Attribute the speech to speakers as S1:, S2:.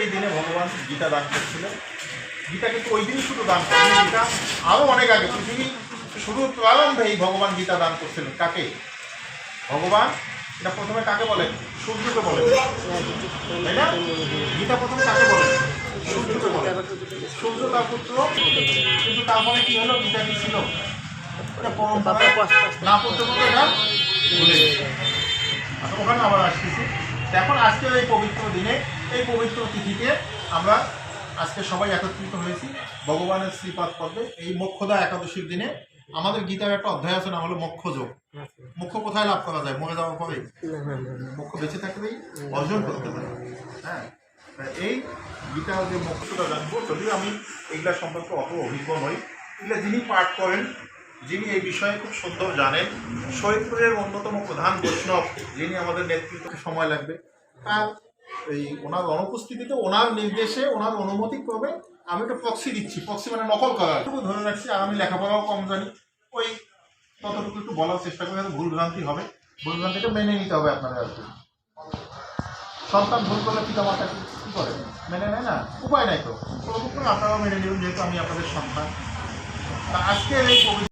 S1: এই দিনে ভগবান গীতা দান করছিলেন। গীতা কিন্তু ওই দিনই শুধু দান করেন, গীতা আরও অনেক আগে পৃথিবী শুরু প্রারম্ভে এই ভগবান গীতা দান করছিলেন। কাকে? ভগবান এটা প্রথমে কাকে বলেন? সূর্যকে বলেন, তাই না? গীতা প্রথমে কাকে বলেন? সূর্যকে বলেন। সূর্য তার পুত্র, কিন্তু তারপরে কি হলো? গীতা কি ছিল? এটা পরম্পরা না পড়তে পড়তে এটা ভুলে গেছে। আচ্ছা, ওখানে আবার আসতেছি। এখন আজকে এই পবিত্র দিনে, এই পবিত্র তিথিতে আমরা আজকে সবাই একত্রিত হয়েছি ভগবানের শ্রীপাদ পদ্মে। এই মোক্ষদা একাদশীর দিনে আমাদের গীতার একটা অধ্যায় আছে, নাম হলো মোক্ষযোগ। মোক্ষ কোথায় লাভ করা যায়? মরে যাওয়ার পরে। মোক্ষ বেঁচে থাকলেই অর্জন করতে পারে। হ্যাঁ, এই গীতার যে মোক্ষটা জানবো, যদিও আমি এইগুলা সম্পর্কে অত অভিজ্ঞ নই, এগুলো যিনি পাঠ করেন, যিনি এই বিষয়ে খুব সুন্দর জানেন, শরীরপুরের অন্যতম প্রধান বৈষ্ণব, যিনি আমাদের নেতৃত্বে সময় লাগবে, তার এই ওনার অনুপস্থিতিতে, ওনার নির্দেশে, ওনার অনুমতি ক্রমে আমি একটা প্রক্সি দিচ্ছি। প্রক্সি মানে নকল করা, এটুকু ধরে রাখছি। আর আমি লেখাপড়াও কম জানি, ওই ততটুকু একটু বলার চেষ্টা করি। হয়তো ভুলভ্রান্তি হবে, ভুলভ্রান্তিটা মেনে নিতে হবে আপনাদের। আর কি সন্তান ভুল করলে পিতা মাতা কী করে? মেনে নেয় না, উপায় নাই তো। কোনো আপনারাও মেনে নেবেন, যেহেতু আমি আপনাদের সন্তান। তা আজকের এই পবিত্র